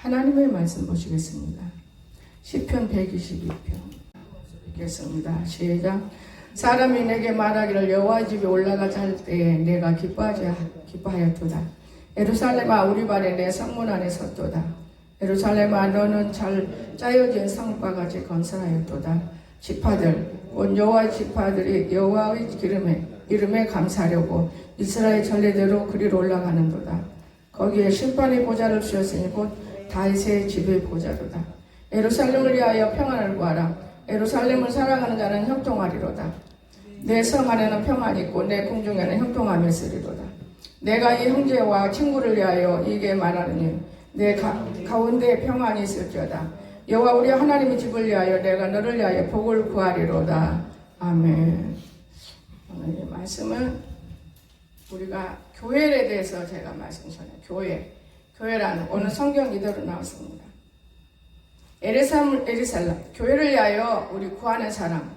하나님의 말씀 보시겠습니다. 시편 122편 읽겠습니다. 시작. 사람이 내게 말하기를 여호와 집에 올라가자 할 때에 내가 기뻐하였도다. 예루살렘아 우리 발에 내 성문 안에 섰도다. 예루살렘아 너는 잘 짜여진 성과 같이 건설하였도다. 지파들 곧 여호와 지파들이 여호와의 이름에 감사하려고 이스라엘 전례대로 그리로 올라가는도다. 거기에 심판의 보좌를 주셨으니 곧 다윗의 집의 보좌로다. 예루살렘을 위하여 평안을 구하라. 예루살렘을 사랑하는 자는 형통하리로다. 내 성 안에는 평안이 있고 내 궁중에는 형통함이 있으리로다. 내가 이 형제와 친구를 위하여 이게 말하느니 내 가운데 평안이 있을지어다. 여호와 우리 하나님의 집을 위하여 내가 너를 위하여 복을 구하리로다. 아멘. 오늘 이 말씀은 우리가 교회에 대해서 제가 말씀 전해요. 교회라는 오늘 성경 이대로 나왔습니다. 에르살렘 교회를 위하여 우리 구하는 사람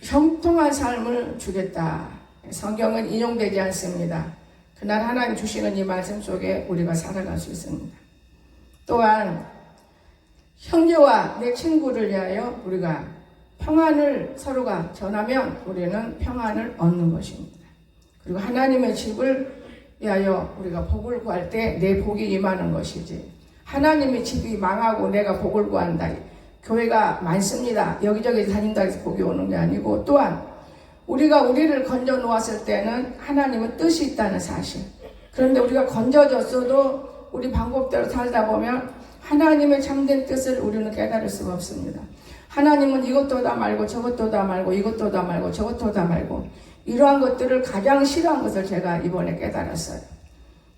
형통한 삶을 주겠다. 성경은 인용되지 않습니다. 그날 하나님 주시는 이 말씀 속에 우리가 살아갈 수 있습니다. 또한 형제와 내 친구를 위하여 우리가 평안을 서로가 전하면 우리는 평안을 얻는 것입니다. 그리고 하나님의 집을 위하여 우리가 복을 구할 때 내 복이 임하는 것이지, 하나님의 집이 망하고 내가 복을 구한다, 교회가 많습니다, 여기저기 다닌다 해서 복이 오는 게 아니고, 또한 우리가 우리를 건져 놓았을 때는 하나님은 뜻이 있다는 사실. 그런데 우리가 건져졌어도 우리 방법대로 살다 보면 하나님의 참된 뜻을 우리는 깨달을 수가 없습니다. 하나님은 이것도 다 말고 저것도 다 말고 이것도 다 말고 저것도 다 말고, 이러한 것들을 가장 싫어한 것을 제가 이번에 깨달았어요.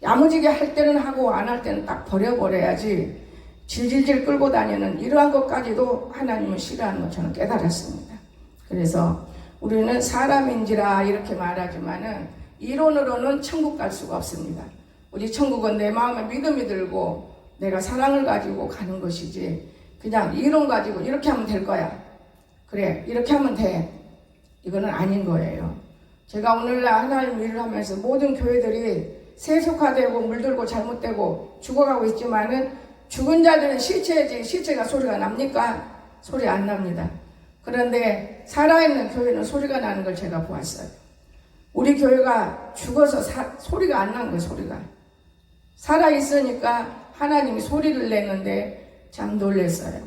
야무지게 할 때는 하고 안 할 때는 딱 버려버려야지 질질질 끌고 다니는 이러한 것까지도 하나님은 싫어하는 것 저는 깨달았습니다. 그래서 우리는 사람인지라 이렇게 말하지만은 이론으로는 천국 갈 수가 없습니다. 우리 천국은 내 마음에 믿음이 들고 내가 사랑을 가지고 가는 것이지, 그냥 이론 가지고 이렇게 하면 될 거야, 그래 이렇게 하면 돼, 이거는 아닌 거예요. 제가 오늘날 하나님 일을 하면서 모든 교회들이 세속화되고 물들고 잘못되고 죽어가고 있지만은 죽은 자들은 시체지, 시체가 소리가 납니까? 소리 안 납니다. 그런데 살아있는 교회는 소리가 나는 걸 제가 보았어요. 우리 교회가 죽어서 소리가 안 난 거예요. 소리가 살아있으니까 하나님이 소리를 내는데 참 놀랐어요.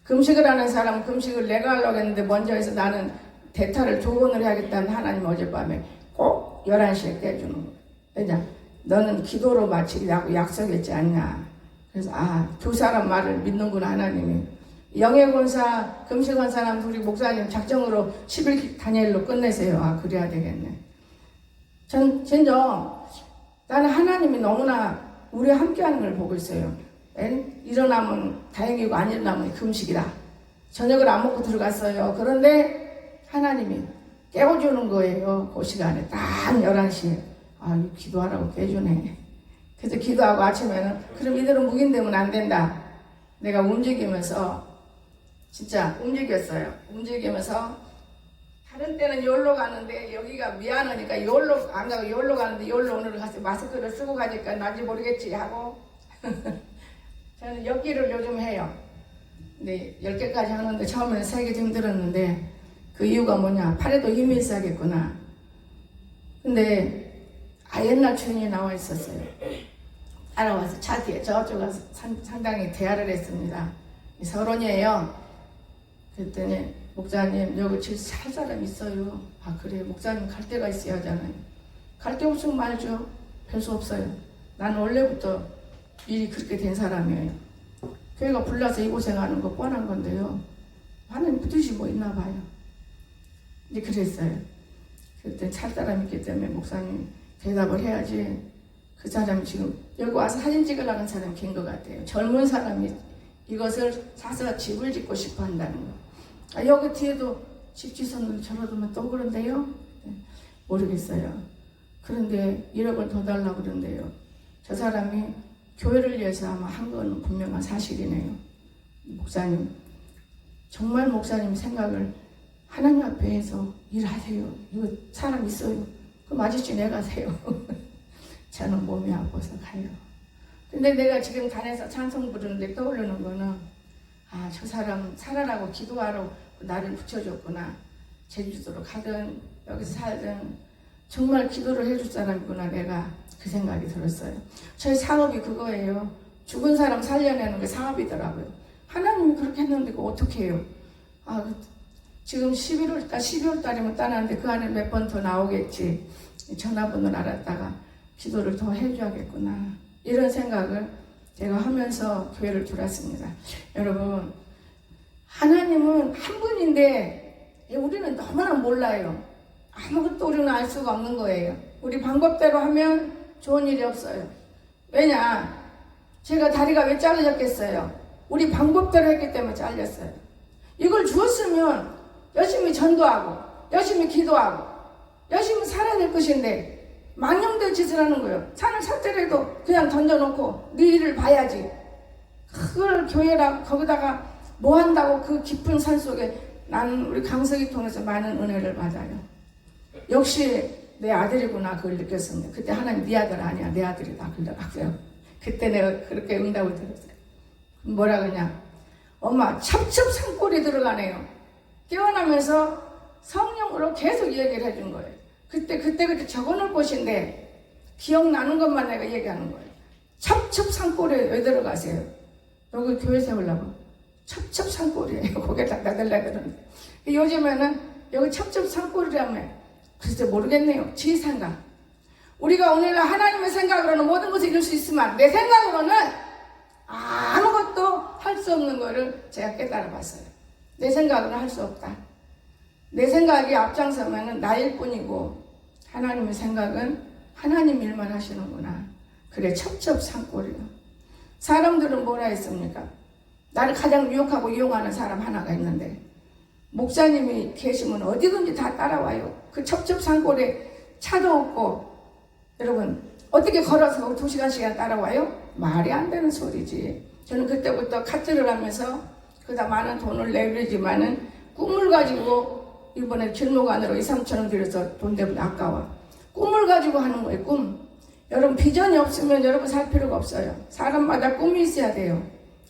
금식을 하는 사람은 금식을 내가 하려고 했는데 먼저 해서 나는 대타를 조언을 해야겠다는 하나님 어젯밤에 꼭 11시에 깨주는 거예요. 왜냐? 너는 기도로 마치려고 약속했지 않냐. 그래서 두 사람 말을 믿는구나 하나님이. 영예권사 금식한 사람 둘이 목사님 작정으로 10일 다니엘로 끝내세요. 그래야 되겠네. 진정 나는 하나님이 너무나 우리 함께하는 걸 보고 있어요. 일어나면 다행이고 안 일어나면 금식이다. 저녁을 안 먹고 들어갔어요. 그런데 하나님이 깨워주는 거예요. 그 시간에 딱 11시에 기도하라고 깨주네. 그래서 기도하고 아침에는 그럼 이대로 묵인되면 안 된다. 내가 움직이면서 진짜 움직였어요. 움직이면서 다른 때는 여기로 가는데 여기가 미안하니까 여기로 안 가고 여기로 가는데 여기로 오늘 가서 마스크를 쓰고 가니까 난지 모르겠지 하고 저는 엮기를 요즘 해요. 근데 10개까지 하는데 처음에는 3개 힘들었는데 그 이유가 뭐냐, 팔에도 힘이 있어야겠구나. 근데 옛날 주인이 나와 있었어요. 따라와서 차 뒤에 저쪽 가서 상당히 대화를 했습니다. 서론이에요. 그랬더니 목사님 여기 지금 살 사람 있어요. 그래요. 목사님 갈 데가 있어야 하잖아요. 갈 데 없으면 말죠. 별 수 없어요. 나는 원래부터 일이 그렇게 된 사람이에요. 교회가 불나서 이 고생하는 거 뻔한 건데요. 하나님 뜻이 뭐 있나 봐요. 이제 그랬어요. 그랬더니 살 사람이 있기 때문에 목사님 대답을 해야지. 그 사람이 지금 여기 와서 사진 찍으려는 사람이 긴 것 같아요. 젊은 사람이 이것을 사서 집을 짓고 싶어 한다는 거. 여기 뒤에도 집 짓었는데 저러면 또 그런데요? 모르겠어요. 그런데 1억을 더 달라고 그런데요. 저 사람이 교회를 위해서 아마 한 건 분명한 사실이네요. 목사님, 정말 목사님 생각을 하나님 앞에 해서 일하세요. 이거 사람 있어요. 그럼 아저씨 내가 세요. 저는 몸이 아파서 가요. 근데 내가 지금 단에서 찬송 부르는데 떠오르는 거는 아, 저 사람 살아라고 기도하러 나를 붙여줬구나. 제주도로 가든 여기서 살든 정말 기도를 해줄 사람이구나 내가 그 생각이 들었어요. 저희 사업이 그거예요. 죽은 사람 살려내는 게 사업이더라고요. 하나님이 그렇게 했는데 그거 어떻게 해요? 아, 지금 12월 달이면 따는데 그 안에 몇 번 더 나오겠지. 전화번호를 알았다가 기도를 더 해줘야겠구나. 이런 생각을 제가 하면서 교회를 들었습니다. 여러분, 하나님은 한 분인데 우리는 너무나 몰라요. 아무것도 우리는 알 수가 없는 거예요. 우리 방법대로 하면 좋은 일이 없어요. 왜냐? 제가 다리가 왜 잘려졌겠어요? 우리 방법대로 했기 때문에 잘렸어요. 이걸 주었으면 열심히 전도하고 열심히 기도하고 열심히 살아야 될 것인데 망령된 짓을 하는 거예요. 산을 샀더라도 그냥 던져놓고 네 일을 봐야지. 그걸 교회라 거기다가 뭐 한다고 그 깊은 산 속에 나는 우리 강석이 통해서 많은 은혜를 받아요. 역시 내 아들이구나 그걸 느꼈습니다. 그때 하나님 네 아들 아니야 내 아들이다 그러더라고요. 그때 내가 그렇게 응답을 들었어요. 뭐라 그러냐? 엄마 첩첩산골이 들어가네요. 깨어나면서 성령으로 계속 얘기를 해준 거예요. 그때 적어놓을 곳인데 기억나는 것만 내가 얘기하는 거예요. 첩첩산골에 왜 들어가세요? 여기 교회 세우려고. 첩첩산골이에요. 거기에 나들라 그러는데 요즘에는 여기 첩첩산골이라며 글쎄 모르겠네요. 지생각. 우리가 오늘날 하나님의 생각으로는 모든 것을 이룰 수 있지만 내 생각으로는 아무것도 할 수 없는 거를 제가 깨달아 봤어요. 내 생각으로는 할 수 없다. 내 생각이 앞장서면 나일 뿐이고 하나님의 생각은 하나님 일만 하시는구나. 그래 첩첩산골이요. 사람들은 뭐라 했습니까? 나를 가장 유혹하고 이용하는 사람 하나가 있는데 목사님이 계시면 어디든지 다 따라와요. 그 첩첩산골에 차도 없고 여러분 어떻게 걸어서 2시간씩이나 따라와요? 말이 안 되는 소리지. 저는 그때부터 카트를 하면서 그다 많은 돈을 내버리지만은 꿈을 가지고 이번에 길목 안으로 2-3천원 들여서 돈 내면 아까워. 꿈을 가지고 하는 거예요. 꿈. 여러분 비전이 없으면 여러분 살 필요가 없어요. 사람마다 꿈이 있어야 돼요.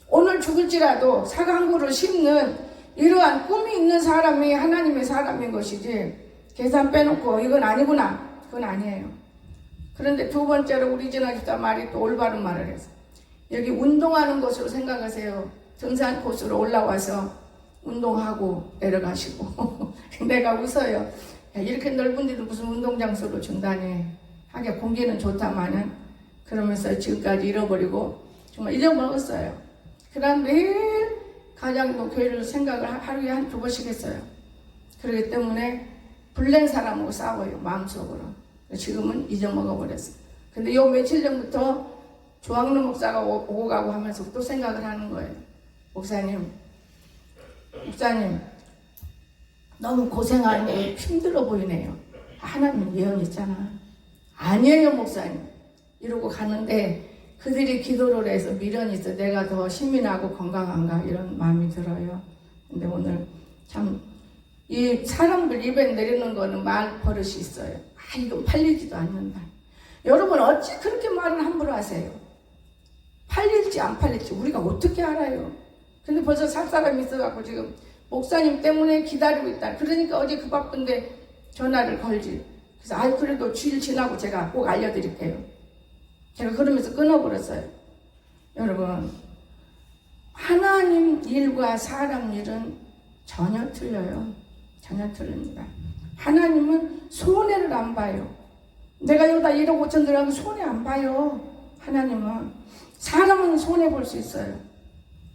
오늘 죽을지라도 사과 한 그루를 심는 이러한 꿈이 있는 사람이 하나님의 사람인 것이지 계산 빼놓고 이건 아니구나 그건 아니에요. 그런데 두 번째로 우리 지나기다 말이 또 올바른 말을 해서 여기 운동하는 곳으로 생각하세요. 등산 코스로 올라와서 운동하고 내려가시고 내가 웃어요. 야, 이렇게 넓은 데도 무슨 운동장소로 준다니. 하긴 공기는 좋다마는 그러면서 지금까지 잃어버리고 정말 잊어먹었어요. 그럼 매일 가장도 교회를 생각을 하루에 한 2번씩 했어요. 그렇기 때문에 불낸 사람하고 싸워요. 마음속으로. 지금은 잊어먹어버렸어요. 근데 요 며칠 전부터 조항로 목사가 오고 가고 하면서 또 생각을 하는 거예요. 목사님 너무 고생하니 힘들어 보이네요. 하나님 예언 있잖아. 아니에요 목사님. 이러고 가는데 그들이 기도를 해서 미련이 있어 내가 더 힘이 나고 건강한가 이런 마음이 들어요. 근데 오늘 참 이 사람들 입에 내리는 거는 말 버릇이 있어요. 아 이건 팔리지도 않는다. 여러분 어찌 그렇게 말을 함부로 하세요? 팔릴지 안 팔릴지 우리가 어떻게 알아요? 근데 벌써 살 사람이 있어갖고 지금 목사님 때문에 기다리고 있다. 그러니까 어제 그 바쁜데 전화를 걸지. 그래서 그래도 주일 지나고 제가 꼭 알려드릴게요. 제가 그러면서 끊어버렸어요. 여러분 하나님 일과 사람 일은 전혀 틀려요. 전혀 틀립니다. 하나님은 손해를 안 봐요. 내가 여기다 1억 5천 들어가면 손해 안 봐요. 하나님은. 사람은 손해 볼 수 있어요.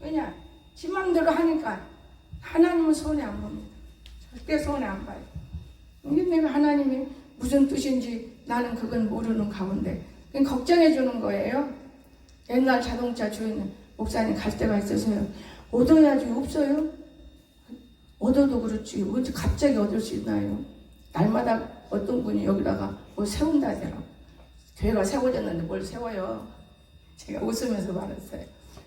왜냐? 지 맘대로 하니까. 하나님은 손해 안 봅니다. 절대 손해 안 봐요. 이게 내가 하나님이 무슨 뜻인지 나는 그건 모르는 가운데 그냥 걱정해 주는 거예요. 옛날 자동차 주인 목사님 갈 때가 있어서요. 얻어야지 없어요. 얻어도 그렇지 언제 갑자기 얻을 수 있나요? 날마다 어떤 분이 여기다가 뭐 세운다 하더라고. 교회가 세워졌는데 뭘 세워요. 제가 웃으면서 말했어요.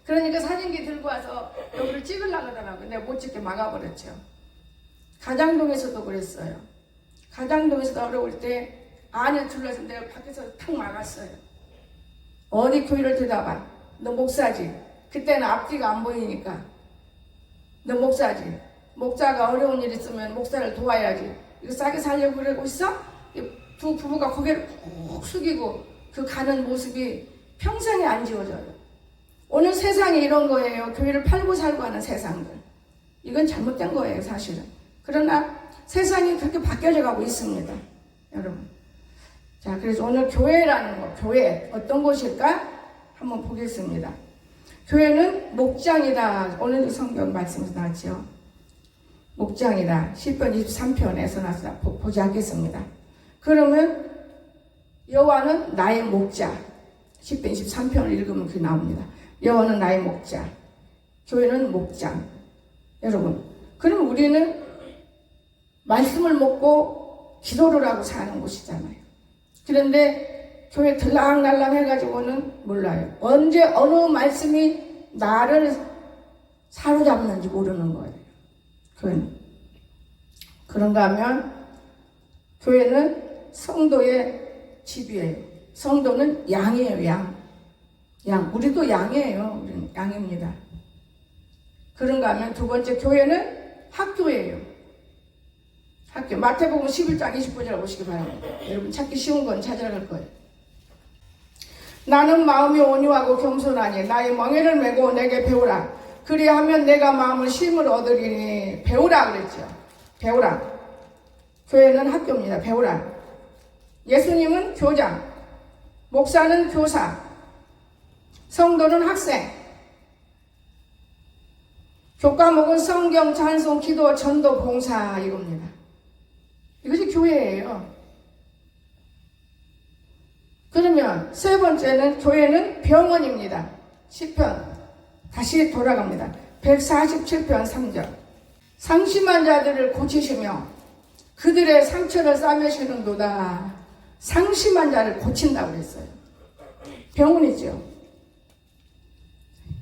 그러니까 사진기 들고 와서 여기를 찍으려고 하더라고요. 내가 못 찍게 막아버렸죠. 가장동에서도 그랬어요. 가장동에서도 어려울 때 안에 둘러서 내가 밖에서 탁 막았어요. 어디 교회를 들어봐. 너 목사지. 그때는 앞뒤가 안 보이니까. 너 목사지. 목자가 어려운 일 있으면 목사를 도와야지. 이거 싸게 살려고 그러고 있어? 두 부부가 고개를 푹 숙이고 그 가는 모습이 평생에 안 지워져요. 오늘 세상이 이런 거예요. 교회를 팔고 살고 하는 세상들. 이건 잘못된 거예요, 사실은. 그러나 세상이 그렇게 바뀌어져 가고 있습니다. 여러분. 자, 그래서 오늘 교회라는 거, 교회 어떤 곳일까? 한번 보겠습니다. 교회는 목장이다. 오늘 성경 말씀에서 나왔죠. 목장이다. 시편 23편에서 나서 보지 않겠습니다. 그러면 여호와는 나의 목자. 시편 23편을 읽으면 그게 나옵니다. 여호와는 나의 목자. 교회는 목장. 여러분, 그럼 우리는 말씀을 먹고 기도를 하고 사는 곳이잖아요. 그런데 교회 들락날락 해가지고는 몰라요. 언제 어느 말씀이 나를 사로잡는지 모르는 거예요. 교회는. 그런가 하면 교회는 성도의 집이에요. 성도는 양이에요. 양. 우리도 양이에요. 우리는 양입니다. 그런가 하면 두 번째, 교회는 학교예요. 학교. 마태복음 11장 29절 보시기 바랍니다. 여러분 찾기 쉬운 건 찾아갈 거예요. 나는 마음이 온유하고 겸손하니 나의 멍에를 메고 내게 배우라. 그리하면 내가 마음을 쉼을 얻으리니. 배우라 그랬죠. 배우라. 교회는 학교입니다. 배우라. 예수님은 교장, 목사는 교사, 성도는 학생. 교과목은 성경, 찬송, 기도, 전도, 봉사 이겁니다. 이것이 교회예요. 그러면 세 번째는 교회는 병원입니다. 시편 다시 돌아갑니다. 147편 3절. 상심한 자들을 고치시며 그들의 상처를 싸매시는도다. 상심한 자를 고친다고 그랬어요. 병원이죠.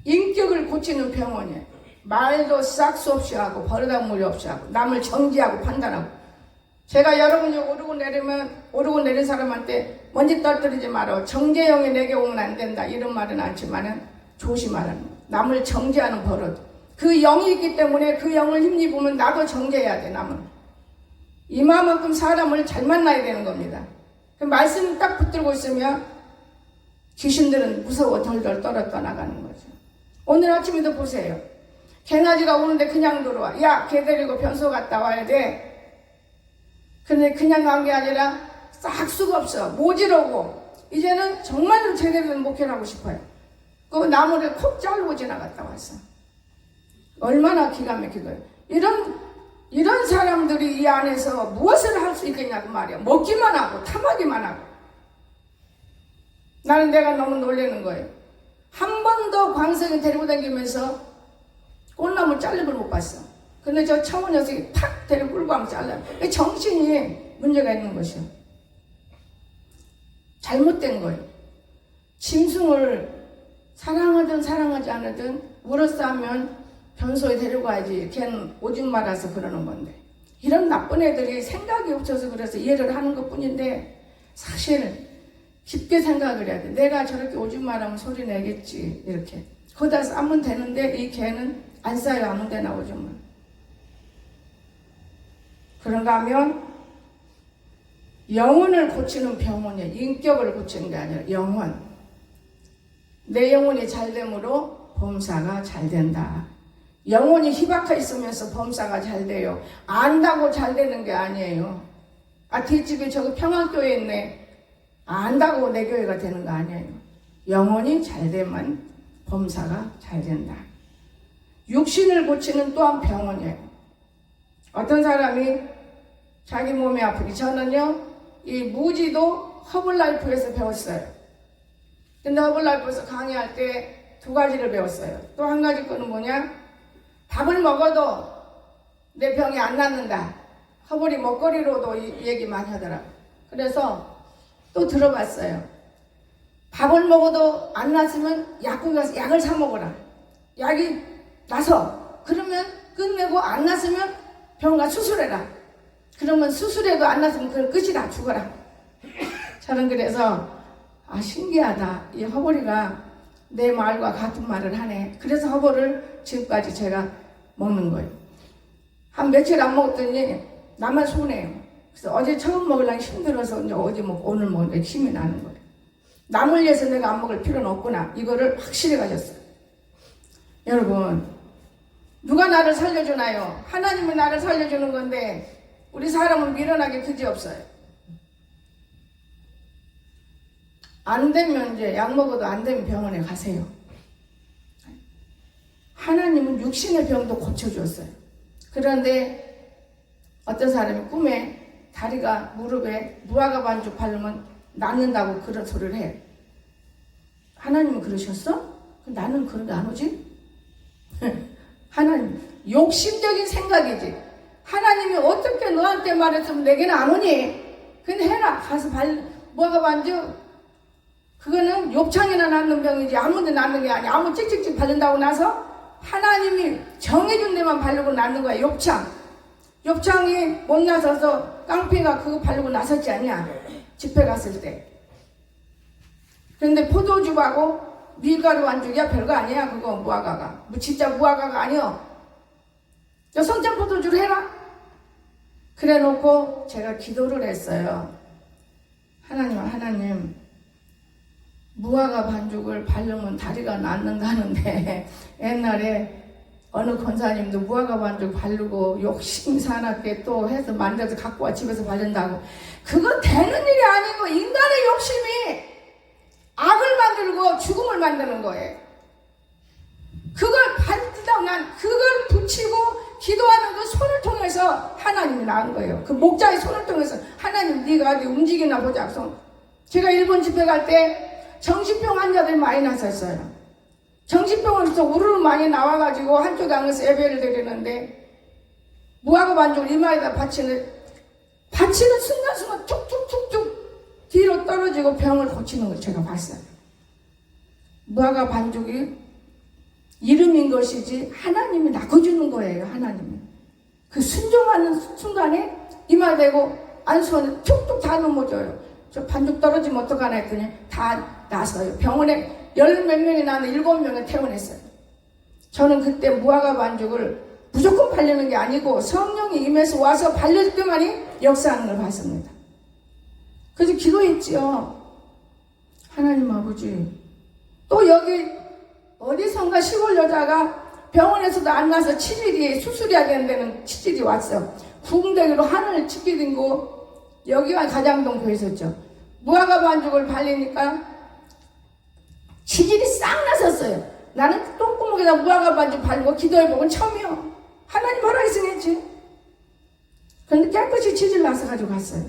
인격을 고치는 병원이에요. 말도 싹수 없이 하고 버르장머리 없이 하고 남을 정지하고 판단하고. 제가 여러분이 오르고 내린 사람한테 먼지 떨어뜨리지 마라. 정죄형이 내게 오면 안 된다. 이런 말은 않지만은 조심하라는 거예요. 남을 정죄하는 버릇. 그 영이 있기 때문에 그 영을 힘입으면 나도 정죄해야 돼. 남은. 이마만큼 사람을 잘 만나야 되는 겁니다. 그 말씀 딱 붙들고 있으면 귀신들은 무서워 덜덜 떨어 떠나가는 거죠. 오늘 아침에도 보세요. 개나지가 오는데 그냥 들어와. 야, 개 데리고 변소 갔다 와야 돼. 근데 그냥 간 게 아니라 싹 수가 없어. 모지르고 이제는 정말로 제대로 된 목회를 하고 싶어요. 그 나무를 콕 자르고 지나갔다 왔어. 얼마나 기가 막히고요. 이런 사람들이 이 안에서 무엇을 할 수 있겠냐고 말이야. 먹기만 하고 탐하기만 하고. 나는 내가 너무 놀라는 거예요. 한 번도 광석이 데리고 다니면서 꽃나무 잘린 걸 못 봤어. 근데 저 청원 녀석이 탁 데리고 끌고 가면 잘라요. 정신이 문제가 있는 것이요. 잘못된 거예요. 짐승을 사랑하든 사랑하지 않으든 물어싸면 변소에 데려가야지. 걔는 오줌 말아서 그러는 건데. 이런 나쁜 애들이 생각이 없어서 그래서 이해를 하는 것 뿐인데 사실 깊게 생각을 해야 돼. 내가 저렇게 오줌 말하면 소리 내겠지. 이렇게. 거기다 싸면 되는데 이 개는 안 싸요. 아무 데나 오줌을. 그런가 하면 영혼을 고치는 병원이에요. 인격을 고치는 게 아니라 영혼. 내 영혼이 잘 되므로 범사가 잘 된다. 영혼이 희박해 있으면서 범사가 잘 돼요. 안다고 잘 되는 게 아니에요. 아, 뒷집에 저기 평안교회 있네. 안다고 내 교회가 되는 거 아니에요. 영혼이 잘 되면 범사가 잘 된다. 육신을 고치는 또한 병원이에요. 어떤 사람이 자기 몸이 아프기. 저는요, 이 무지도 허블라이프에서 배웠어요. 근데 허블라이프에서 강의할 때 두 가지를 배웠어요. 또 한 가지 거는 뭐냐? 밥을 먹어도 내 병이 안 낫는다. 허블이 먹거리로도 이 얘기 많이 하더라. 그래서 또 들어봤어요. 밥을 먹어도 안 낫으면 약국 가서 약을 사 먹어라. 약이 나서 그러면 끝내고 안 낫으면 병 가 수술해라. 그러면 수술해도 안 낫으면 그건 끝이다. 죽어라. 저는 그래서 아, 신기하다. 이 허벌이가 내 말과 같은 말을 하네. 그래서 허벌을 지금까지 제가 먹는 거예요. 한 며칠 안 먹었더니 나만 손해요. 그래서 어제 처음 먹으려니 힘들어서 이제 어제 먹고 오늘 먹으니까 힘이 나는 거예요. 남을 위해서 내가 안 먹을 필요는 없구나. 이거를 확실히 가졌어요. 여러분, 누가 나를 살려주나요? 하나님이 나를 살려주는 건데 우리 사람은 미련하게 그지없어요. 안 되면 이제 약 먹어도 안 되면 병원에 가세요. 하나님은 육신의 병도 고쳐주었어요. 그런데 어떤 사람이 꿈에 다리가 무릎에 무화과 반죽 바르면 낫는다고 그런 소리를 해. 하나님은 그러셨어? 나는 그런 게 안 오지? 하나님, 욕심적인 생각이지. 하나님이 어떻게 너한테 말했으면 내게는 안 오니? 근데 해라. 가서 무화과 반죽. 그거는 욕창이나 낫는 병이지 아무데 낫는 게 아니야. 아무 찍찍찍 바른다고 나서 하나님이 정해준 데만 바르고 낫는 거야. 욕창. 욕창이 못 나서서 깡패가 그거 바르고 나섰지 않냐? 집회 갔을 때. 그런데 포도주하고 밀가루 반죽이야. 별거 아니야. 그거 무화과가. 진짜 무화과가 아니여. 성장 포도주를 해라. 그래 놓고 제가 기도를 했어요. 하나님, 무화과 반죽을 바르면 다리가 낫는다는데 옛날에 어느 권사님도 무화과 반죽 바르고 욕심 사납게 또 해서 만들어서 갖고 와 집에서 바른다고. 그건 되는 일이 아니고 인간의 욕심이 악을 만들고 죽음을 만드는 거예요. 그걸 바르다고 난 그걸 붙이고 기도하는 그 손을 통해서 하나님이 나은 거예요. 그 목자의 손을 통해서 하나님 네가 어디 움직이나 보자. 제가 일본 집회 갈 때 정신병 환자들이 많이 났었어요. 정신병원에서 우르르 많이 나와가지고 한쪽 강에서 예배를 드리는데 무화과 반죽을 이마에다 받치는 순간순간 툭툭툭툭 뒤로 떨어지고 병을 고치는 걸 제가 봤어요. 무화과 반죽이 이름인 것이지 하나님이 낚아주는 거예요. 하나님이. 그 순종하는 순간에 이마 대고 안수원에 툭툭 다 넘어져요. 저 반죽 떨어지면 어떡하나 했더니 다 나서요. 병원에 10몇 명이 나는 7명을 퇴원했어요. 저는 그때 무화과 반죽을 무조건 바르는 게 아니고 성령이 임해서 와서 바를 때만이 역사하는 걸 봤습니다. 그래서 기도했지요. 하나님 아버지. 또 여기 어디선가 시골 여자가 병원에서도 안 나서 치질이 수술해야 되는 데는 치질이 왔어. 구궁대기로 하늘을 치게 된 거 여기가 가장동 교회 있었죠. 무화과 반죽을 발리니까 치질이 싹 나섰어요. 나는 똥구멍에다 무화과 반죽 바르고 기도해보곤 처음이요. 하나님 허락했으니 했지. 그런데 깨끗이 치질 나서 가지고 갔어요.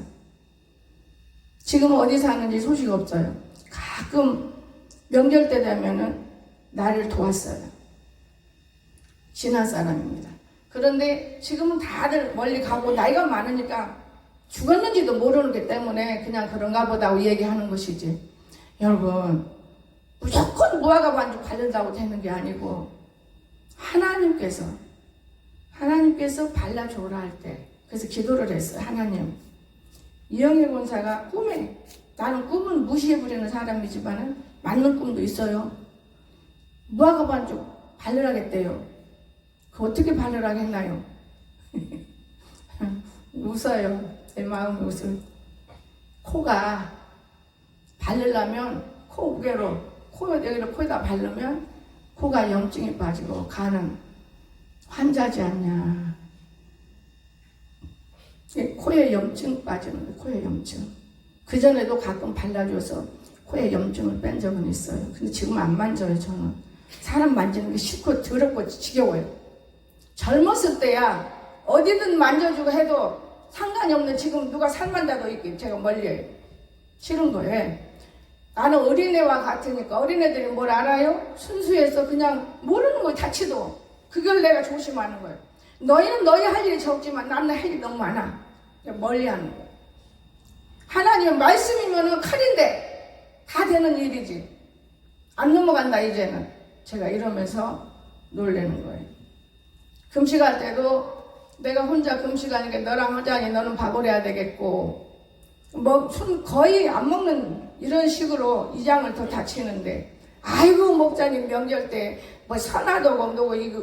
지금은 어디 사는지 소식 없어요. 가끔 명절 때 되면은 나를 도왔어요. 지난 사람입니다. 그런데 지금은 다들 멀리 가고 나이가 많으니까 죽었는지도 모르기 때문에 그냥 그런가 보다 하고 얘기하는 것이지. 여러분, 무조건 무화과 반죽 바른다고 되는 게 아니고 하나님께서 발라줘라 할 때 그래서 기도를 했어요. 하나님, 이영애 권사가 꿈에, 나는 꿈은 무시해버리는 사람이지만 맞는 꿈도 있어요. 무화과 반죽 바르라겠대요. 그 어떻게 바르라겠나요? 웃어요. 내 마음이 웃어요. 코가 바르려면 코 우개로 여기를 코에다 바르면 코가 염증이 빠지고 가는 환자지 않냐. 코에 염증 빠지는 거예요. 코에 염증. 그전에도 가끔 발라줘서 코에 염증을 뺀 적은 있어요. 근데 지금 안 만져요. 저는 사람 만지는 게 싫고 더럽고 지겨워요. 젊었을 때야 어디든 만져주고 해도 상관이 없는 지금 누가 살 만져도 있긴 제가 멀리 싫은 거예요. 나는 어린애와 같으니까 어린애들이 뭘 알아요? 순수해서 그냥 모르는 거 자체도 그걸 내가 조심하는 거예요. 너희는 너희 할 일이 적지만 나는 할 일이 너무 많아. 멀리 하는 거예요. 하나님은 말씀이면은 칼인데 다 되는 일이지. 안 넘어간다 이제는. 제가 이러면서 놀래는 거예요. 금식할 때도 내가 혼자 금식하니까 너랑 하자니 너는 밥을 해야 되겠고 뭐 거의 안 먹는 이런 식으로 이장을 더 다치는데, 아이고 목사님 명절 때 뭐 선화도 건도고 이거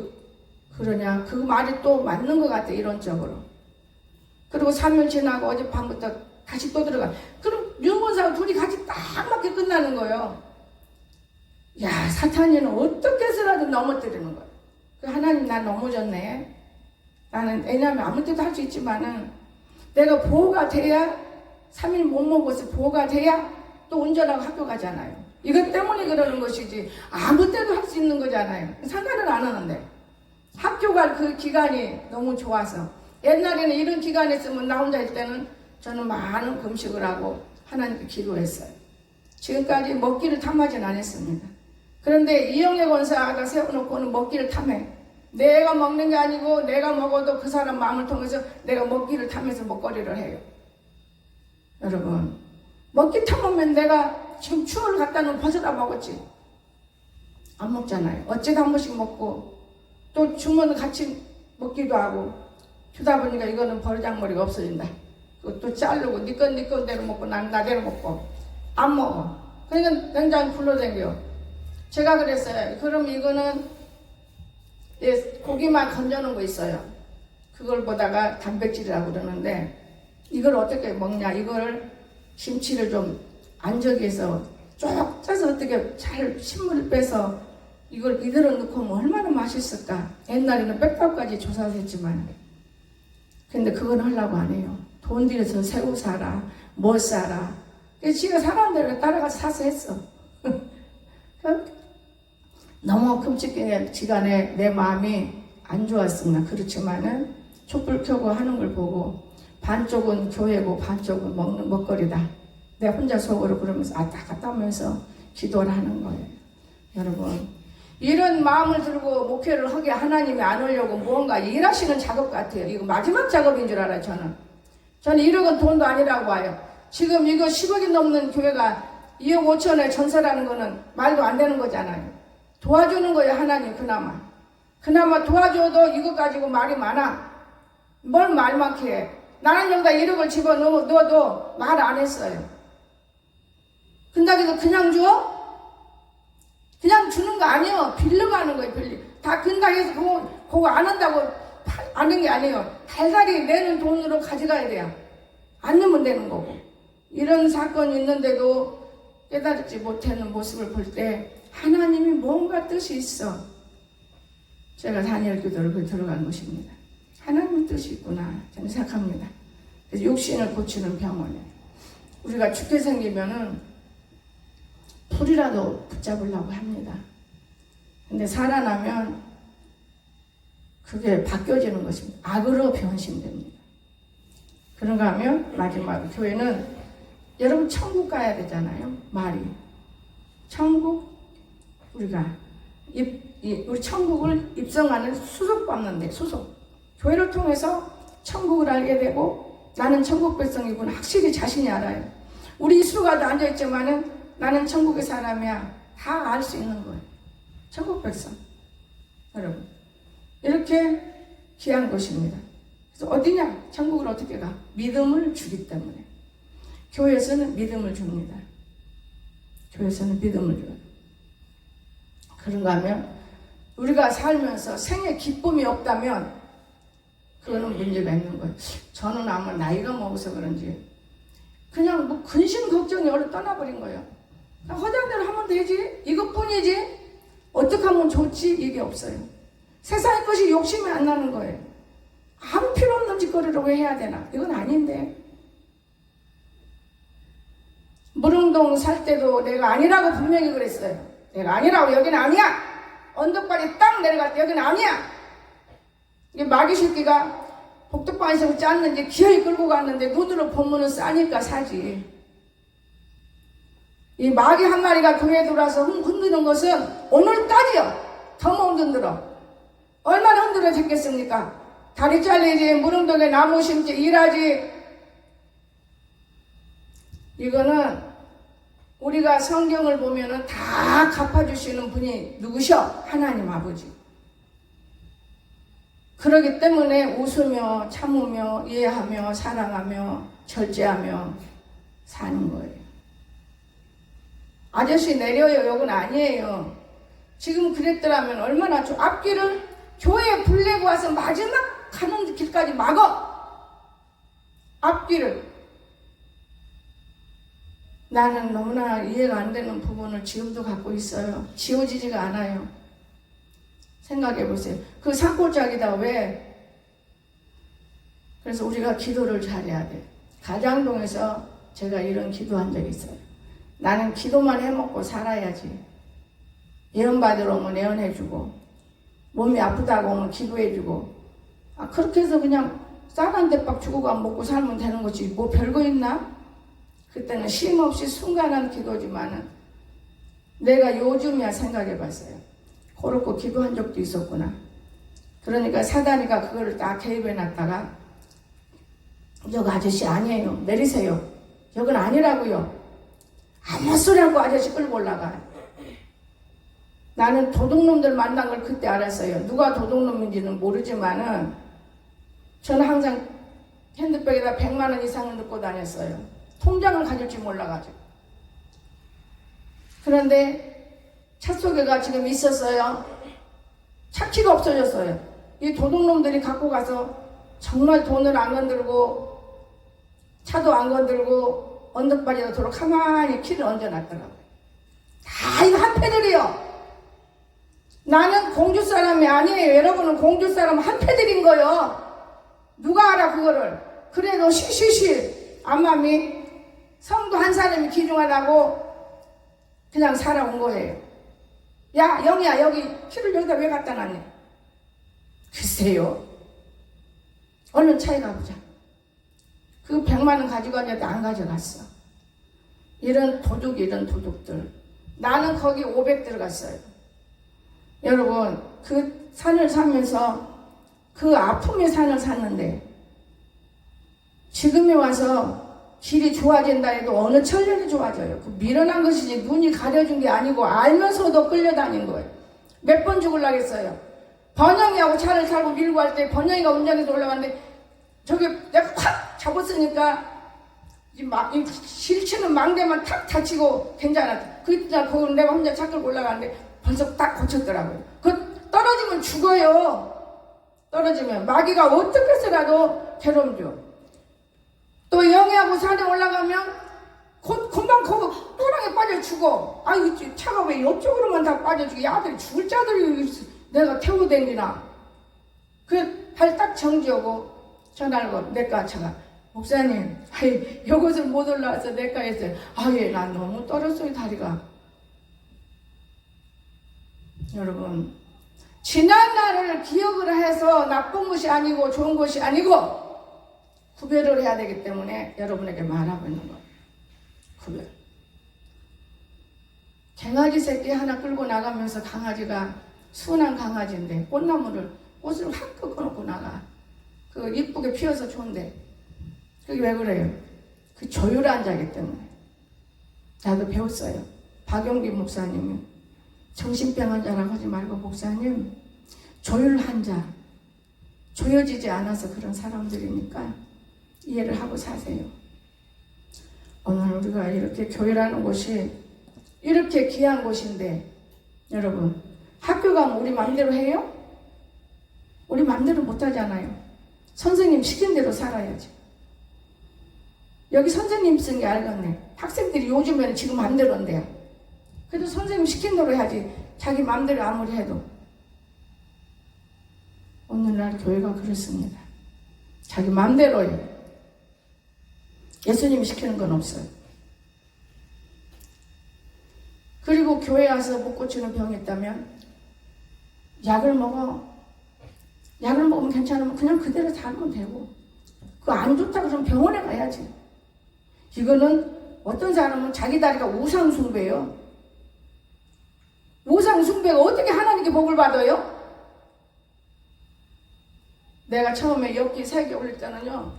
그러냐, 그 말이 또 맞는 것 같아 이론적으로. 그리고 3일 지나고 어젯밤부터 다시 또 들어가. 그럼 윤건사하고 둘이 같이 딱 맞게 끝나는 거예요. 야, 사탄이는 어떻게 해서라도 넘어뜨리는 거야. 하나님 나 넘어졌네. 나는 왜냐하면 아무 때도 할 수 있지만은 내가 보호가 돼야, 3일 못 먹어서 보호가 돼야 또 운전하고 학교 가잖아요. 이것 때문에 그러는 것이지 아무 때도 할 수 있는 거잖아요. 상관을 안 하는데 학교 갈 그 기간이 너무 좋아서, 옛날에는 이런 기간에 있으면 나 혼자 있을 때는 저는 많은 금식을 하고 하나님께 기도했어요. 지금까지 먹기를 탐하진 않았습니다. 그런데 이영애 권사가 세워놓고는 먹기를 탐해. 내가 먹는 게 아니고 내가 먹어도 그 사람 마음을 통해서 내가 먹기를 탐해서 먹거리를 해요. 여러분, 먹기 탐하면 내가 지금 추어를 갖다 놓으면 벌써 다 먹었지. 안 먹잖아요. 어째도 한 번씩 먹고 또 주면 같이 먹기도 하고, 주다 보니까 이거는 버르장머리가 없어진다. 또 자르고 네 건 대로 먹고 나는 나대로 먹고 안 먹어. 그러니까 냉장고 굴러다녀. 제가 그랬어요. 그럼 이거는 고기만 건져놓은 거 있어요. 그걸 보다가 단백질이라고 그러는데, 이걸 어떻게 먹냐, 이걸 김치를 좀 안저기에서 쭉 짜서 어떻게 잘 신물을 빼서 이걸 이대로 넣고 뭐 얼마나 맛있을까. 옛날에는 백밥까지 조사를 했지만, 근데 그건 하려고 안 해요. 돈 들여서 새우 사라, 뭐 사라. 그래서 지가 사람들을 따라가서 사서 했어. 너무 끔찍한 시간에 내 마음이 안 좋았습니다. 그렇지만은 촛불 켜고 하는 걸 보고 반쪽은 교회고 반쪽은 먹는 먹거리다. 내가 혼자 속으로 그러면서 왔다 갔다 하면서 기도를 하는 거예요. 여러분, 이런 마음을 들고 목회를 하게 하나님이 안 오려고 뭔가 일하시는 작업 같아요. 이거 마지막 작업인 줄 알아요. 저는 1억은 돈도 아니라고 봐요. 지금 이거 10억이 넘는 교회가 2억 5천에 전세라는 거는 말도 안 되는 거잖아요. 도와주는 거예요. 하나님 그나마 도와줘도 이거 가지고 말이 많아. 뭘 말 많게 해. 나는 여기다 1억을 집어넣어도 말 안 했어요. 근데 그냥 줘? 그냥 주는 거 아니에요. 빌려가는 거예요. 다 근당해서 그거 안 한다고 아는 게 아니에요. 달달이 내는 돈으로 가져가야 돼요. 안 넣으면 되는 거고. 이런 사건이 있는데도 깨달지 못하는 모습을 볼 때 하나님이 뭔가 뜻이 있어. 제가 다니엘 교도를 들어간 것입니다. 하나님의 뜻이 있구나 저는 생각합니다. 그래서 육신을 고치는 병원에 우리가 죽게 생기면은 풀이라도 붙잡으려고 합니다. 근데 살아나면 그게 바뀌어지는 것입니다. 악으로 변신됩니다. 그런가 하면 마지막 교회는 여러분 천국 가야 되잖아요. 말이 천국 우리가 우리 천국을 입성하는 수속 받는데 수속 교회를 통해서 천국을 알게 되고 나는 천국 백성이구나 확실히 자신이 알아요. 우리 이수가도 앉아있지만은 나는 천국의 사람이야 다 알 수 있는 거예요. 천국 백성 여러분 이렇게 귀한 것입니다. 그래서 어디냐? 천국을 어떻게 가? 믿음을 주기 때문에 교회에서는 믿음을 줍니다. 교회에서는 믿음을 줘요. 그런가 하면 우리가 살면서 생에 기쁨이 없다면 그거는 문제가 있는 거예요. 저는 아마 나이가 먹어서 그런지 그냥 뭐 근심 걱정이 얼른 떠나버린 거예요. 허장대로 하면 되지 이것뿐이지 어떻게 하면 좋지 이게 없어요. 세상의 것이 욕심이 안 나는 거예요. 아무 필요 없는 짓거리를 왜 해야 되나? 이건 아닌데. 무릉동 살 때도 내가 아니라고 분명히 그랬어요. 내가 아니라고 여기는 아니야. 언덕발이 딱 내려갈 때 여기는 아니야. 이게 마귀 새끼가 복덕방에서 짰는지 기어이 끌고 갔는데 눈으로 보면은 싸니까 사지. 이 마귀 한 마리가 교회에 들어와서 흔드는 것은 오늘까지요. 더 못 흔들어. 얼마나 흔들어 됐겠습니까? 다리 잘리지, 무릉동에 나무 심지, 일하지. 이거는 우리가 성경을 보면은 다 갚아주시는 분이 누구셔? 하나님 아버지. 그러기 때문에 웃으며 참으며 이해하며 사랑하며 절제하며 사는 거예요. 아저씨 내려요. 욕은 아니에요. 지금 그랬더라면 얼마나 좋아. 앞길을 교회 불 내고 와서 마지막 가는 길까지 막어. 앞길을. 나는 너무나 이해가 안 되는 부분을 지금도 갖고 있어요. 지워지지가 않아요. 생각해 보세요. 그 산골짜기다 왜? 그래서 우리가 기도를 잘해야 돼. 가장동에서 제가 이런 기도한 적이 있어요. 나는 기도만 해먹고 살아야지. 예언 받으러 오면 예언해주고, 몸이 아프다고 오면 기도해주고, 그렇게 해서 그냥 쌀 한 대박 주고 안 먹고 살면 되는 거지. 뭐 별거 있나? 그때는 쉼없이 순간한 기도지만은 내가 요즘이야 생각해 봤어요. 그렇고 기도한 적도 있었구나. 그러니까 사단이가 그거를 딱 개입해 놨다가 여기 아저씨 아니에요. 내리세요. 여긴 아니라고요. 아무 소리하고 아저씨 끌고 올라가. 나는 도둑놈들 만난 걸 그때 알았어요. 누가 도둑놈인지는 모르지만은 저는 항상 핸드백에다 100만 원 이상을 넣고 다녔어요. 통장을 가질지 몰라가지고. 그런데 차 속에가 지금 있었어요. 차키가 없어졌어요. 이 도둑놈들이 갖고 가서 정말 돈을 안 건들고 차도 안 건들고 언덕바지도 도로 가만히 키를 얹어놨더라고요. 다 이거 한패들이요. 나는 공주 사람이 아니에요. 여러분은 공주 사람 한패들인 거요. 누가 알아 그거를. 그래도 시시시 암맘이 성도 한 사람이 귀중하다고 그냥 살아온 거예요. 야 영희야 여기 키를 여기다 왜 갖다 놨니? 글쎄요. 얼른 차에 가보자. 그 100만 원 가지고 왔는데 안 가져갔어. 이런 도둑들. 나는 거기 500 들어갔어요. 여러분 그 산을 사면서 그 아픔의 산을 샀는데 지금에 와서 길이 좋아진다 해도 어느 천년이 좋아져요. 그 미련한 것이지 눈이 가려준 게 아니고 알면서도 끌려다닌 거예요. 몇 번 죽으려겠어요. 번영이하고 차를 타고 밀고 할 때 번영이가 운전해서 올라갔는데 저기 내가 확 잡았으니까 이 실치는 망대만 탁 다치고 괜찮았다. 그때 거기 내가 혼자 차 끌고 올라가는데 벌써 딱 고쳤더라고요. 그 떨어지면 죽어요. 떨어지면 마귀가 어떻게 해서라도 괴로움 줘. 또 영희하고 산에 올라가면 금방 거기 또랑에 빠져 죽어. 아유 차가 왜 이쪽으로만 다 빠져 죽어. 야들이 죽을 자들이 내가 태우고 댕기나. 그 발 딱 정지하고 전화를 걸 내과 차가 목사님 이것을 못 올라와서 내과에 했어요. 예, 난 너무 떨었어요 다리가. 여러분 지난 날을 기억을 해서 나쁜 것이 아니고 좋은 것이 아니고 구별을 해야 되기 때문에 여러분에게 말하고 있는 거예요. 구별. 강아지 새끼 하나 끌고 나가면서 강아지가 순한 강아지인데 꽃을 확 꺾어놓고 나가. 그 이쁘게 피어서 좋은데 그게 왜 그래요? 그 조율한 자이기 때문에. 나도 배웠어요. 박용기 목사님이 정신병 환자라고 하지 말고 목사님 조율한 자, 조여지지 않아서 그런 사람들이니까 이해를 하고 사세요. 오늘 우리가 이렇게 교회라는 곳이 이렇게 귀한 곳인데 여러분 학교 가면 우리 마음대로 해요? 우리 마음대로 못하잖아요. 선생님 시킨 대로 살아야지. 여기 선생님 쓴 게 알겠네. 학생들이 요즘에는 지금 마음대로인데요. 그래도 선생님 시킨 대로 해야지. 자기 마음대로 아무리 해도. 오늘날 교회가 그렇습니다. 자기 마음대로예요. 예수님이 시키는 건 없어요. 그리고 교회 와서 못 고치는 병이 있다면 약을 먹어. 약을 먹으면 괜찮으면 그냥 그대로 살면 되고 그거 안 좋다 그러면 병원에 가야지. 이거는 어떤 사람은 자기 다리가 우상숭배예요. 우상숭배가 어떻게 하나님께 복을 받아요? 내가 처음에 엽기 3개 올릴 때는요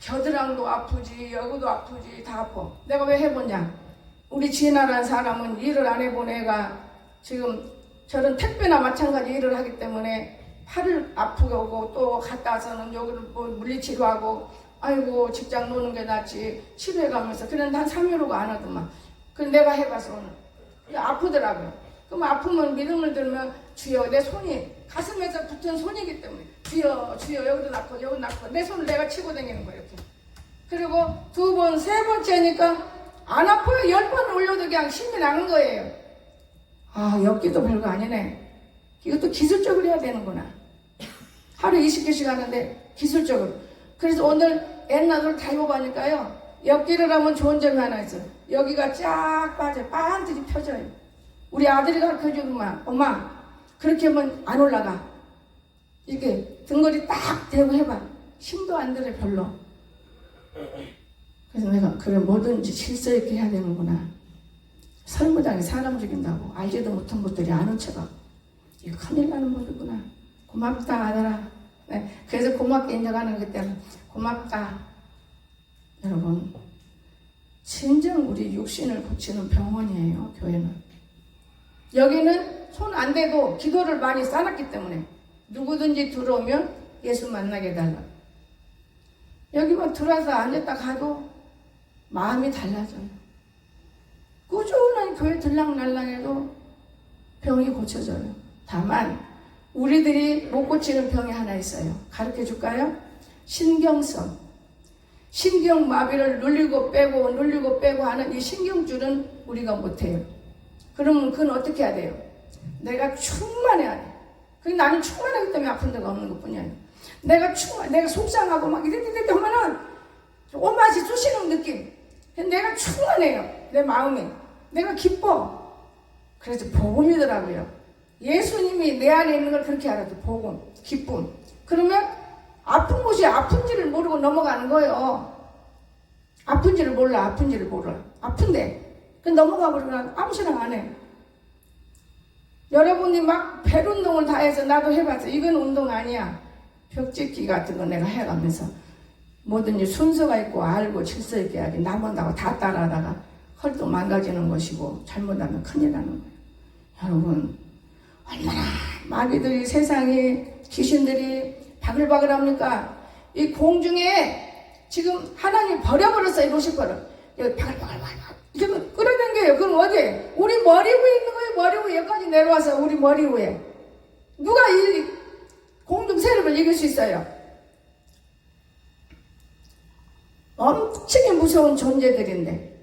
겨드랑이도 아프지 여기도 아프지 다 아파. 내가 왜 해보냐. 우리 진아라는 사람은 일을 안 해본 애가 지금 저런 택배나 마찬가지 일을 하기 때문에 팔을 아프게 오고 또 갔다 와서는 여기를 뭐 물리치료하고 아이고 직장 노는 게 낫지 치료해가면서 그런데 한 3일 후가 안 하더만. 그래서 내가 해봐서 오늘 아프더라고요. 그럼 아프면 믿음을 들면 주여, 내 손이 가슴에서 붙은 손이기 때문에 주여 주여, 여기도 낳고 여기도 낳고 내 손을 내가 치고 다니는 거예요. 이렇게. 그리고 두 번, 세 번째니까 안 아파요. 10번 올려도 그냥 힘이 나는 거예요. 아, 엮기도 별거 아니네. 이것도 기술적으로 해야 되는구나. 하루 20개씩 하는데 기술적으로. 그래서 오늘 옛날을 다 입어보니까요, 엮기를 하면 좋은 점이 하나 있어요. 여기가 쫙 빠져요. 반드시 펴져요. 우리 아들이 가르쳐주더만, 엄마 그렇게 하면 안 올라가. 이렇게 등걸이 딱 대고 해봐. 힘도 안 들어 별로. 그래서 내가 그래, 뭐든지 질서 있게 해야 되는구나. 설무당에 사람 죽인다고 알지도 못한 것들이 아는 척하고 이거 큰일 나는 법이구나. 고맙다 아들아. 네, 그래서 고맙게 인정하는 것 때문에 고맙다. 여러분, 진정 우리 육신을 고치는 병원이에요, 교회는. 여기는 손 안 대도 기도를 많이 쌓았기 때문에 누구든지 들어오면 예수 만나게 해달라. 여기만 들어와서 앉았다 가도 마음이 달라져요. 꾸준한 교회 들락날락해도 병이 고쳐져요. 다만 우리들이 못 고치는 병이 하나 있어요. 가르쳐 줄까요? 신경성. 신경마비를 눌리고 빼고 하는 이 신경줄은 우리가 못해요. 그러면 그건 어떻게 해야 돼요? 내가 충만해야 돼. 그게 나는 충만하기 때문에 아픈 데가 없는 것 뿐이에요. 내가 속상하고 막 이렇게 하면은 온 맛이 쑤시는 느낌. 내가 충만해요. 내 마음이. 내가 기뻐. 그래서 복음이더라고요. 예수님이 내 안에 있는 걸 그렇게 알아도 복음, 기쁨. 그러면 아픈 곳이 아픈지를 모르고 넘어가는 거예요. 아픈지를 몰라. 아픈데 그 넘어가 버리면 아무 생각 안 해. 여러분이 막 배 운동을 다 해서 나도 해봤어. 이건 운동 아니야. 벽짓기 같은 거 내가 해가면서 뭐든지 순서가 있고 알고 질서 있게 해야지. 나본다고 다 따라하다가 헐도 망가지는 것이고 잘못하면 큰일 나는 거예요. 여러분, 얼마나 마귀들이, 세상이, 귀신들이 바글바글합니까? 이 공중에 지금 하나님 버려버렸어요. 루시퍼를. 여기 바글바글 지금 끌어당겨요. 그럼 어디? 우리 머리 위에 있는 거예요. 머리 위에 여기까지 내려와서 우리 머리 위에. 누가 이 공중 세력을 이길 수 있어요? 엄청나게 무서운 존재들인데,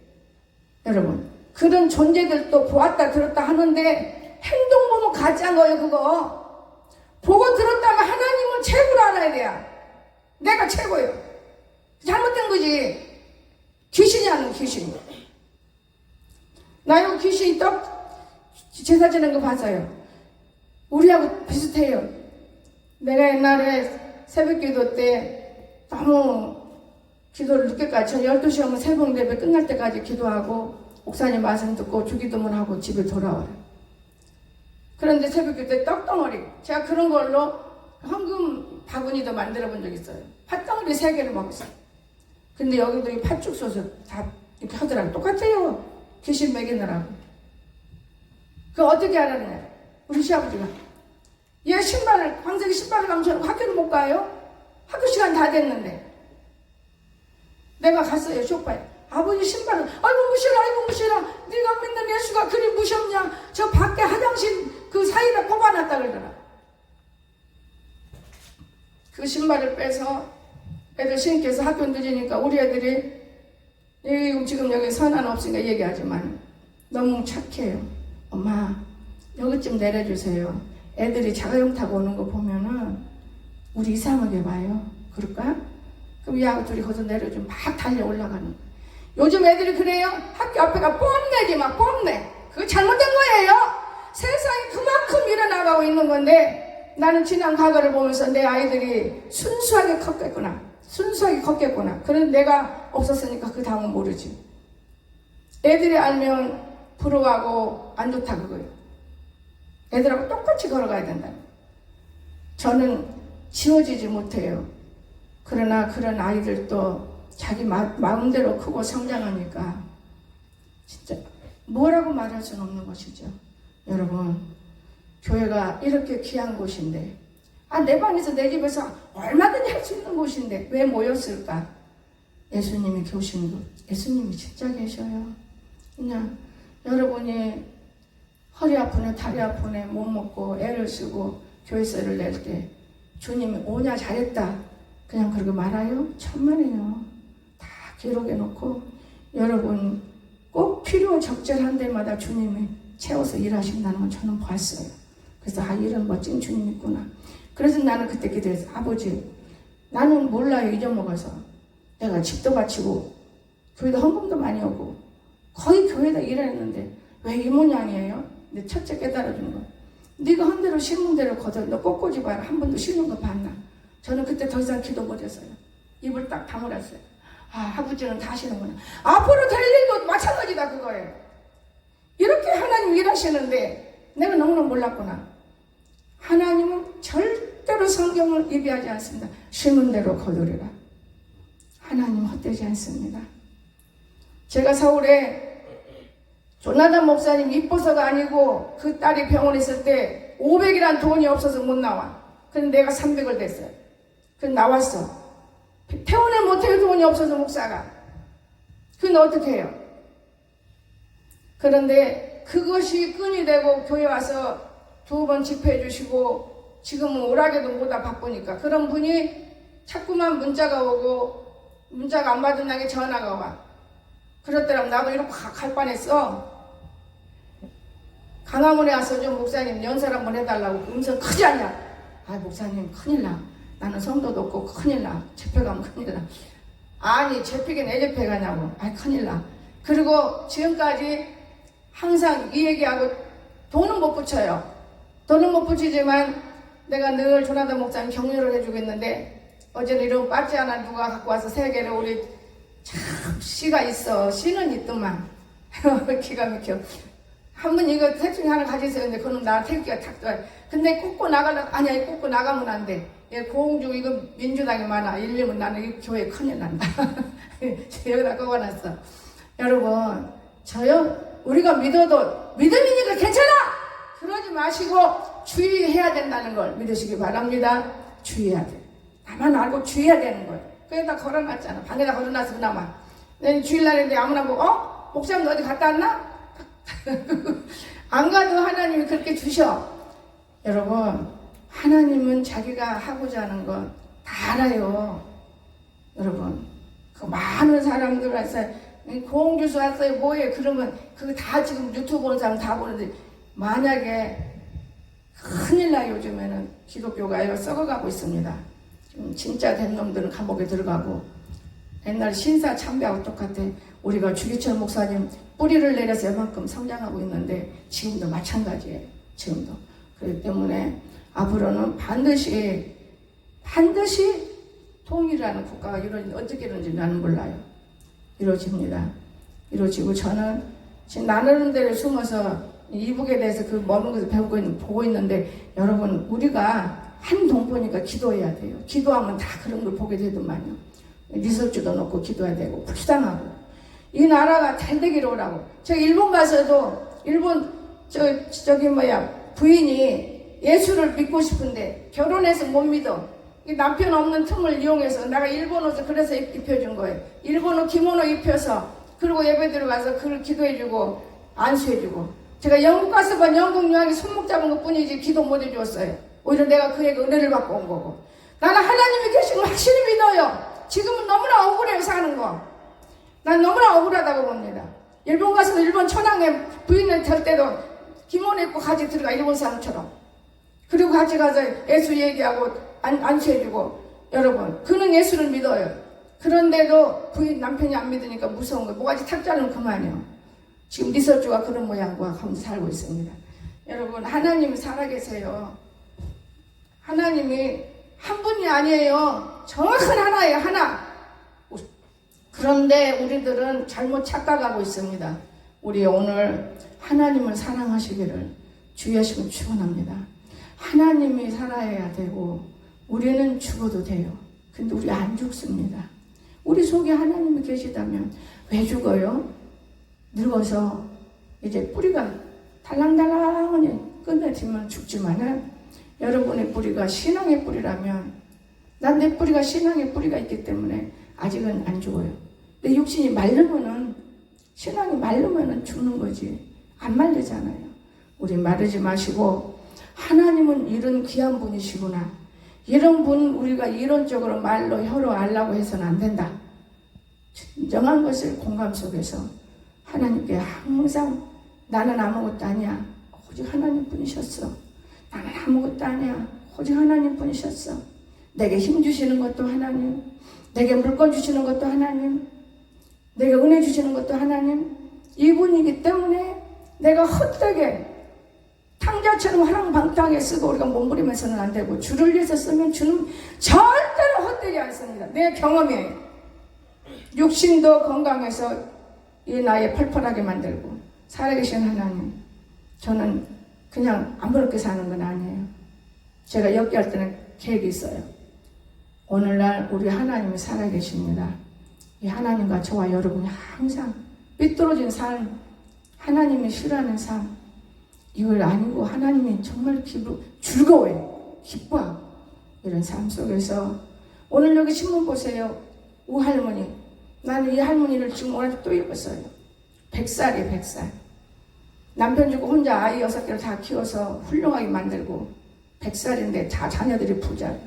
여러분, 그런 존재들도 보았다 들었다 하는데 행동 보면 가짜인 거예요. 그거 보고 들었다가 하나님은 최고로 알아야 돼요. 내가 최고예요. 잘못된 거지. 귀신이 하는 귀신. 나 이거 귀신이 제사 지낸 거 봤어요. 우리하고 비슷해요. 내가 옛날에 새벽기도 때 너무 기도를 늦게까지, 12시 오면 새벽 예배 끝날 때까지 기도하고 목사님 말씀 듣고 주기도문 하고 집에 돌아와요. 그런데 새벽기도 때 떡덩어리, 제가 그런 걸로 황금 바구니도 만들어 본 적 있어요. 팥덩어리 3개를 먹었어요. 근데 여기도 이 팥죽 소스 다 이렇게 하더라고요. 똑같아요. 귀신 먹이느라고. 그거 어떻게 알았냐? 우리 시아버지가 얘 광석이 신발을 감춰놓고 학교를 못 가요? 학교 시간 다 됐는데 내가 갔어요. 쇼파에. 아버지 신발을 아이고 무시라 네가 믿는 예수가 그리 무섭냐? 저 밖에 화장실 그 사이에다 꼽아놨다 그러더라. 그 신발을 빼서 애들 신께서 학교 늦으니까 우리 애들이 지금 여기 선한 없으니까 얘기하지만 너무 착해요. 엄마 여기쯤 내려주세요. 애들이 자가용 타고 오는 거 보면은 우리 이상하게 봐요. 그럴까? 그럼 얘하고 둘이 거기서 내려주면 막 달려 올라가는 거예요. 요즘 애들이 그래요. 학교 앞에가 뽐내지 막 뽐내. 그거 잘못된 거예요. 세상이 그만큼 일어나가고 있는 건데 나는 지난 과거를 보면서 내 아이들이 순수하게 컸겠구나. 그런데 내가 없었으니까 그 다음은 모르지. 애들이 알면 부러워하고 안 좋다 그거예요. 애들하고 똑같이 걸어가야 된다. 저는 지워지지 못해요. 그러나 그런 아이들도 자기 마음대로 크고 성장하니까 진짜 뭐라고 말할 수는 없는 것이죠. 여러분, 교회가 이렇게 귀한 곳인데, 내 방에서 내 집에서 얼마든지 할 수 있는 곳인데 왜 모였을까? 예수님이 계신 곳, 예수님이 진짜 계셔요. 그냥 여러분이 허리 아프네, 다리 아프네, 못 먹고 애를 쓰고 교회세를 낼 때 주님이 오냐 잘했다 그냥 그렇게 말아요? 천만에요. 다 기록해 놓고 여러분 꼭 필요 적절한 데마다 주님이 채워서 일하신다는 건 저는 봤어요. 그래서 이런 멋진 주님 있구나. 그래서 나는 그때 기도했어. 아버지, 나는 몰라요. 잊어먹어서 내가 집도 바치고 교회도 헌금도 많이 오고 거의 교회에다 일했는데 왜 이 모양이에요? 내 첫째 깨달아준 거. 네가 한 대로 심은 대로 거둬. 너 꽃꽂이 봐라. 한 번도 심은 거 봤나? 저는 그때 더 이상 기도 못했어요. 입을 딱 다물었어요. 아버지는 다 하시는구나. 앞으로 될 일도 마찬가지다 그거예요. 이렇게 하나님 일하시는데 내가 너무나 몰랐구나. 하나님은 절대로 성경을 예비하지 않습니다. 심은 대로 거두리라. 하나님 헛되지 않습니다. 제가 서울에 조나단 목사님 이뻐서가 아니고 그 딸이 병원에 있을 때 500이란 돈이 없어서 못 나와. 근데 내가 300을 냈어요. 그래서 나왔어. 퇴원을 못해요. 돈이 없어서 목사가. 그건 어떻게 해요? 그런데 그것이 끈이 되고 교회 와서 2번 집회해 주시고 지금은 오라게도 못와 바쁘니까 그런 분이 자꾸만 문자가 오고 문자가 안 받은 날에 전화가 와. 그렇더라면 나도 이렇게 갈 뻔했어. 강화문에 와서 좀 목사님 연설 한번 해달라고. 음성 크지 않냐? 목사님 큰일 나. 나는 성도도 없고 큰일 나. 집회 가면 큰일 나. 아니 집회긴 애 집회 가냐고. 큰일 나. 그리고 지금까지 항상 이 얘기하고 돈은 못 붙여요. 돈은 못 붙이지만 내가 늘 조나단 목사님 격려를 해주고 있는데 어제는 이런 빠지 하나 누가 갖고 와서 3개를 우리 참 씨가 있어. 씨는 있더만. 기가 막혀. 한 번 이거 셋 중에 하나 가지세요. 근데 그놈 나 태기가 탁 떠요. 근데 꽂고 나가려고. 아니야 꽂고 나가면 안 돼. 얘 공주 이거 민주당이 많아. 이러면 나는 이 교회 큰일 난다. 여기다 꽂아놨어. 여러분 저요 우리가 믿어도 믿음이니까 괜찮아. 그러지 마시고 주의해야 된다는 걸 믿으시기 바랍니다. 주의해야 돼. 나만 알고 주의해야 되는 거예요. 그래다 걸어놨잖아. 방에다 걸어놨어 그나마. 내가 주일날인데 아무나 보고 목사님 너 어디 갔다 왔나? 안 가도 하나님이 그렇게 주셔. 여러분 하나님은 자기가 하고자 하는 건 다 알아요. 여러분 그 많은 사람들 와서 공주수 왔어요 뭐예요 그러면 그거 다 지금 유튜브 보는 사람 다 보는데 만약에 큰일 나. 요즘에는 기독교가 썩어가고 있습니다. 진짜 된 놈들은 감옥에 들어가고 옛날 신사 참배하고 똑같아. 우리가 주기철 목사님 뿌리를 내려서 이만큼 성장하고 있는데 지금도 마찬가지예요. 지금도. 그렇기 때문에 앞으로는 반드시 통일이라는 국가가 어떻게 이루어지는지 나는 몰라요. 이루어집니다. 이루어지고 저는 지금 나누는 데를 숨어서 이북에 대해서 그 먹는 것을 보고 있는데 여러분 우리가 한 동포니까 기도해야 돼요. 기도하면 다 그런 걸 보게 되더만요. 리설주도 넣고 기도해야 되고 불쌍하고 이 나라가 잘 되기를 오라고. 제가 일본 가서도 일본 부인이 예수를 믿고 싶은데 결혼해서 못 믿어. 남편 없는 틈을 이용해서 내가 일본 옷을 그래서 입혀준 거예요. 일본 옷 기모노 입혀서 그리고 예배 들어가서 그를 기도해주고 안수해주고. 제가 영국 가서 본 영국 여왕이 손목 잡은 것 뿐이지 기도 못 해주었어요. 오히려 내가 그에게 은혜를 받고 온 거고. 나는 하나님이 계신 걸 확실히 믿어요. 지금은 너무나 억울해요 사는 거. 난 너무나 억울하다고 봅니다. 일본 가서도 일본 천황의 부인을 될 때도 기모노 입고 같이 들어가 일본 사람처럼. 그리고 같이 가서 예수 얘기하고 안수해주고. 여러분 그는 예수를 믿어요. 그런데도 부인 남편이 안 믿으니까 무서운 거예요. 뭐가지 탁 자르면 그만이요. 지금 리설주가 그런 모양과 가운데 살고 있습니다. 여러분 하나님이 살아계세요. 하나님이 한 분이 아니에요. 정확한 하나예요. 하나. 그런데 우리들은 잘못 착각하고 있습니다. 우리 오늘 하나님을 사랑하시기를 주의 하시면 축원합니다. 하나님이 살아야 되고 우리는 죽어도 돼요. 근데 우리 안 죽습니다. 우리 속에 하나님이 계시다면 왜 죽어요? 늙어서 이제 뿌리가 달랑달랑하니 끝내지만 죽지만은 여러분의 뿌리가 신앙의 뿌리라면 난 내 뿌리가 신앙의 뿌리가 있기 때문에 아직은 안 죽어요. 내 육신이 마르면은 신앙이 마르면은 죽는 거지 안 마르잖아요. 우리 마르지 마시고 하나님은 이런 귀한 분이시구나. 이런 분 우리가 이론적으로 말로 혀로 알라고 해서는 안 된다. 진정한 것을 공감 속에서 하나님께 항상 나는 아무것도 아니야. 오직 하나님 분이셨어. 나는 아무것도 아니야. 오직 하나님 분이셨어. 내게 힘 주시는 것도 하나님. 내게 물건 주시는 것도 하나님. 내게 은혜 주시는 것도 하나님. 이분이기 때문에 내가 헛되게 탕자처럼 화랑방탕하게 쓰고 우리가 몸부림해서는 안 되고 주를 위해서 쓰면 주는 절대로 헛되지 않습니다. 내 경험이에요. 육신도 건강해서 이 나이에 펄펄하게 만들고 살아계신 하나님, 저는 그냥 아무렇게 사는 건 아니에요. 제가 엮기할 때는 계획이 있어요. 오늘날 우리 하나님이 살아계십니다. 이 하나님과 저와 여러분이 항상 삐뚤어진 삶, 하나님이 싫어하는 삶, 이걸 아니고 하나님이 정말 즐거워요. 기뻐하고 이런 삶 속에서 오늘 여기 신문 보세요. 우할머니, 나는 이 할머니를 지금 오늘 또 읽었어요. 100살이에요. 100살. 남편 주고 혼자 아이 6개를 다 키워서 훌륭하게 만들고 100살인데 다 자녀들이 부자예요.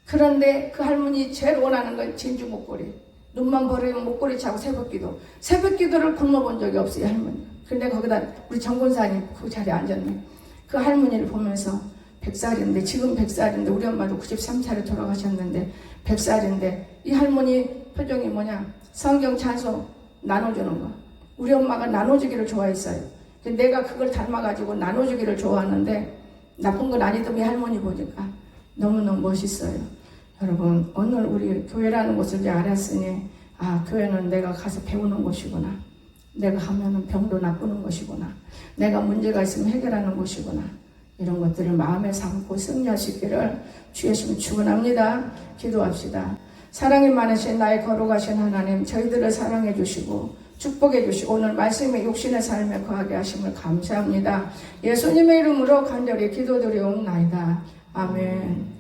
그런데 그 할머니 제일 원하는 건 진주 목걸이. 눈만 버리면 목걸이 차고 새벽기도. 새벽기도를 굶어본 적이 없어요, 이 할머니. 근데 거기다 우리 정권사님 그 자리에 앉았네. 그 할머니를 보면서 100살인데, 지금 100살인데, 우리 엄마도 93살에 돌아가셨는데 100살인데 이 할머니 표정이 뭐냐? 성경 찬송 나눠주는 거. 우리 엄마가 나눠주기를 좋아했어요. 내가 그걸 닮아가지고 나눠주기를 좋아하는데 나쁜 건 아니더니 할머니 보니까 너무너무 멋있어요. 여러분, 오늘 우리 교회라는 곳을 이제 알았으니, 아, 교회는 내가 가서 배우는 곳이구나. 내가 하면은 병도 나쁘는 것이구나. 내가 문제가 있으면 해결하는 곳이구나. 이런 것들을 마음에 삼고 승리할 수 있기를 주 예수님 축원합니다. 기도합시다. 사랑이 많으신 나의 거룩하신 하나님, 저희들을 사랑해 주시고 축복해 주시고 오늘 말씀의 육신의 삶에 거하게 하심을 감사합니다. 예수님의 이름으로 간절히 기도드리옵나이다. 아멘.